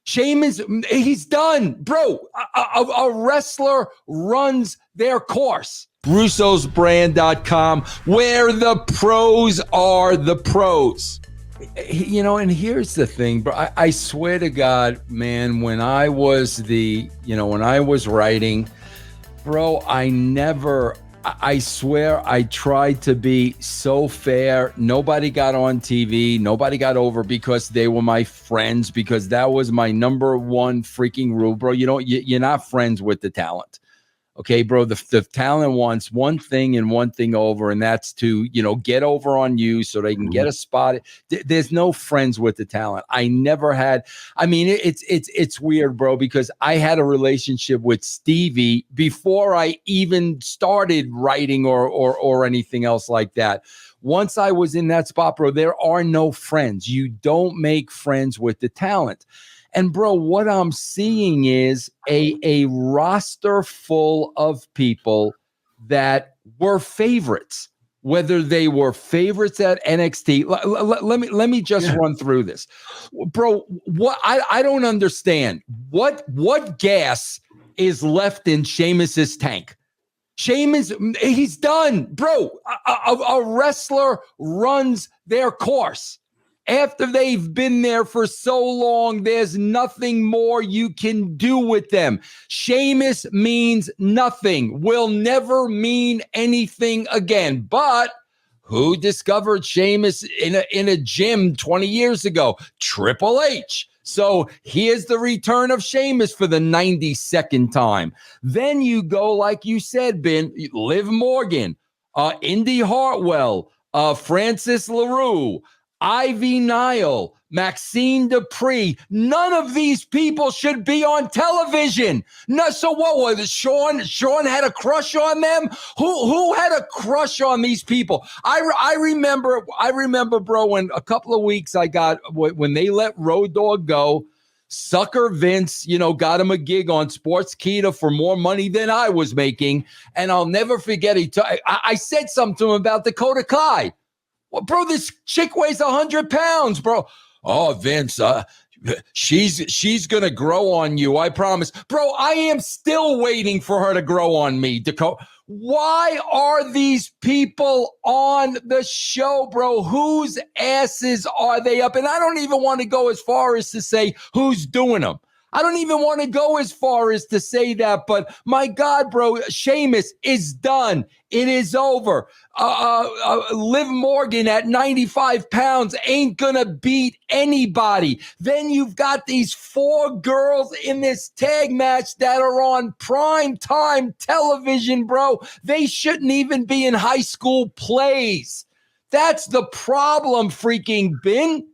Sheamus, he's done, bro. A wrestler runs their course. Russo'sBrand.com, where the pros are the pros. You know, and here's the thing, bro. I swear to God, man, when I was writing, bro, I swear I tried to be so fair. Nobody got on TV. Nobody got over because they were my friends, because that was my number one freaking rule, bro. You're not friends with the talent. Okay, bro, the talent wants one thing and one thing over, and that's to, get over on you so they can get a spot. There's no friends with the talent. I never had. I mean, it's weird, bro, because I had a relationship with Stevie before I even started writing or anything else like that. Once I was in that spot, bro, there are no friends. You don't make friends with the talent. And, bro, what I'm seeing is a roster full of people that were favorites, whether they were favorites at NXT. Let me just run through this. Bro, what I don't understand. What gas is left in Sheamus's tank? Sheamus, he's done. Bro, a wrestler runs their course. After they've been there for so long, there's nothing more you can do with them. Sheamus means nothing, will never mean anything again. But who discovered Sheamus in a gym 20 years ago? Triple H. So here's the return of Sheamus for the 92nd time. Then you go, like you said, Ben, Liv Morgan, Indy Hartwell, Francis LaRue, Ivy Nile, Maxine Dupree. None of these people should be on television. No, so what was it? Sean had a crush on them? Who had a crush on these people? I remember, bro, when a couple of weeks when they let Road Dogg go, sucker Vince, got him a gig on Sportskeeda for more money than I was making. And I'll never forget, I said something to him about Dakota Kai. Well, bro, this chick weighs 100 pounds, bro. Oh, Vince, she's going to grow on you, I promise. Bro, I am still waiting for her to grow on me, Dakota. Why are these people on the show, bro? Whose asses are they up? And I don't even want to go as far as to say who's doing them. I don't even want to go as far as to say that, but my God, bro, Sheamus is done. It is over. Liv Morgan at 95 pounds ain't gonna beat anybody. Then you've got these 4 girls in this tag match that are on prime time television, bro. They shouldn't even be in high school plays. That's the problem, freaking Ben.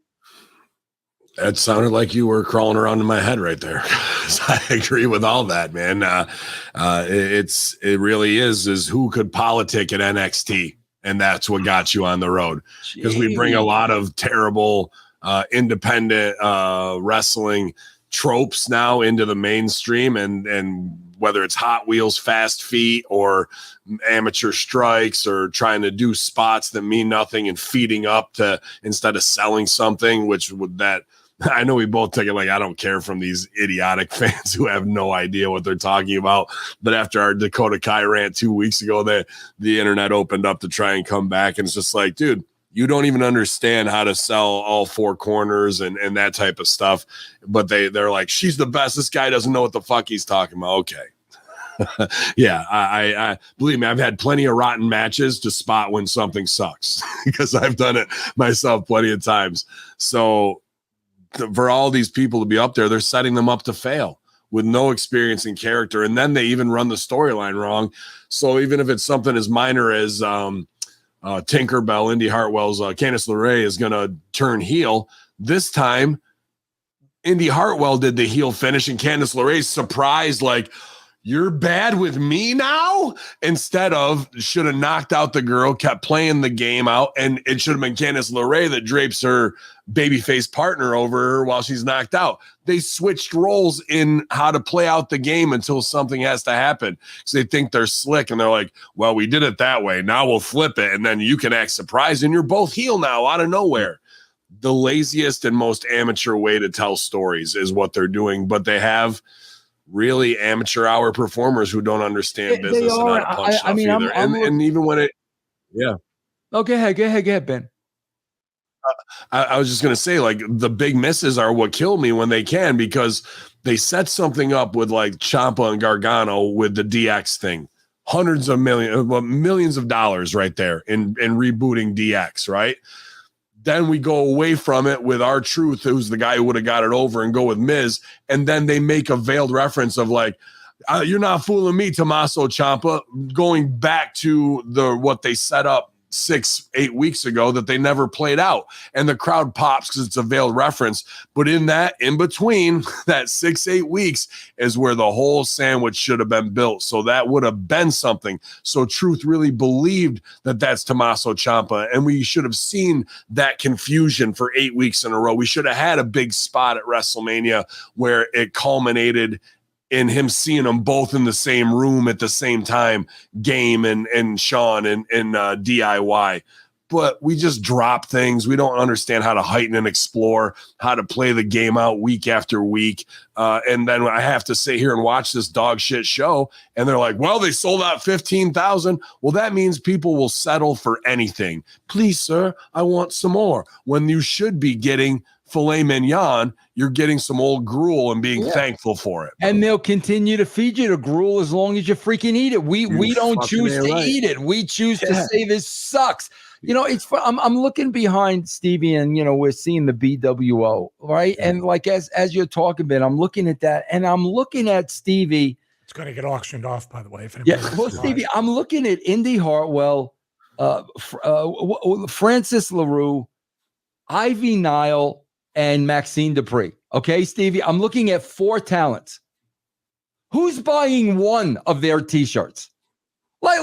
That sounded like you were crawling around in my head right there. I agree with all that, man. It really is who could politic at NXT, and that's what got you on the road. Because we bring a lot of terrible independent wrestling tropes now into the mainstream, and whether it's Hot Wheels, Fast Feet, or amateur strikes, or trying to do spots that mean nothing and feeding up to instead of selling something, which would that. I know we both take it like I don't care from these idiotic fans who have no idea what they're talking about. But after our Dakota Kai rant 2 weeks ago, the internet opened up to try and come back. And it's just like, dude, you don't even understand how to sell all 4 corners and that type of stuff. But they're like, she's the best. This guy doesn't know what the fuck he's talking about. Okay. Yeah, I believe me, I've had plenty of rotten matches to spot when something sucks because I've done it myself plenty of times. So for all these people to be up there, they're setting them up to fail with no experience in character. And then they even run the storyline wrong. So even if it's something as minor as Tinkerbell, Indy Hartwell's Candice LeRae is going to turn heel, this time Indy Hartwell did the heel finish and Candice LeRae's surprised, like, you're bad with me now? Instead of should have knocked out the girl, kept playing the game out, and it should have been Candice LeRae that drapes her babyface partner over her while she's knocked out. They switched roles in how to play out the game until something has to happen. So they think they're slick, and they're like, well, we did it that way. Now we'll flip it, and then you can act surprised, and you're both heel now out of nowhere. the laziest and most amateur way to tell stories is what they're doing, but they have really amateur hour performers who don't understand business and how to punch stuff either. And even when yeah. Oh, go ahead, Ben. I was just going to say, like, the big misses are what kill me when they can, because they set something up with like Ciampa and Gargano with the DX thing, millions of dollars right there in rebooting DX, right? Then we go away from it with R-Truth, who's the guy who would have got it over, and go with Miz. And then they make a veiled reference of like, you're not fooling me, Tommaso Ciampa, going back to what they set up 6-8 weeks ago that they never played out, and the crowd pops because it's a veiled reference. But in between that 6-8 weeks is where the whole sandwich should have been built, so that would have been something. So Truth really believed that that's Tommaso Ciampa, and we should have seen that confusion for 8 weeks in a row. We should have had a big spot at WrestleMania where it culminated in him seeing them both in the same room at the same time, Game and Sean and DIY. But we just drop things. We don't understand how to heighten and explore, how to play the game out week after week. And then I have to sit here and watch this dog shit show, and they're like, well, they sold out 15,000. Well, that means people will settle for anything. Please, sir, I want some more. When you should be getting filet mignon, you're getting some old gruel and being thankful for it. And they'll continue to feed you the gruel as long as you freaking eat it. We don't choose to eat it. We choose to say this sucks. You know, it's I'm looking behind Stevie, and we're seeing the BWO, right? And like as you're talking about, I'm looking at that, and I'm looking at Stevie. It's going to get auctioned off, by the way. Well, Stevie, I'm looking at Indy Hartwell, Francis LaRue, Ivy Nile, and Maxine Dupree. Okay, Stevie, I'm looking at 4 talents. Who's buying one of their t-shirts? Like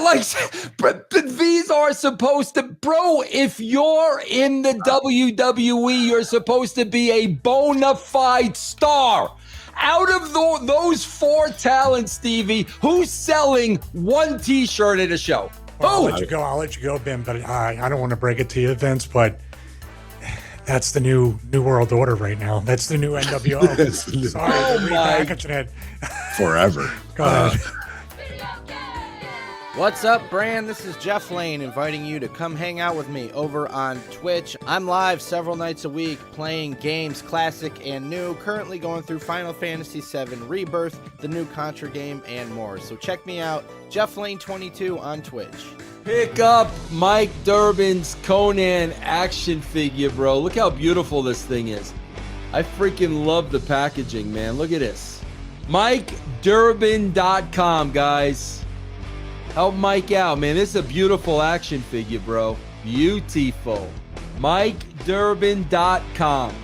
these are supposed to, bro, if you're in the WWE, you're supposed to be a bona fide star. Out of those 4 talents, Stevie, who's selling one t-shirt at a show? Well, I'll let you go, Ben, but I don't want to break it to you, Vince, but that's the new world order right now. That's the new NWO. Sorry, repackaging it. Forever. Go ahead. What's up, Brand? This is Jeff Lane inviting you to come hang out with me over on Twitch. I'm live several nights a week playing games, classic and new, currently going through Final Fantasy VII Rebirth, the new Contra game, and more. So check me out, Jeff Lane 22 on Twitch. Pick up Mike Durbin's Conan action figure, bro. Look how beautiful this thing is. I freaking love the packaging, man. Look at this. MikeDurbin.com, guys. Help Mike out, man. This is a beautiful action figure, bro. Beautiful. MikeDurbin.com.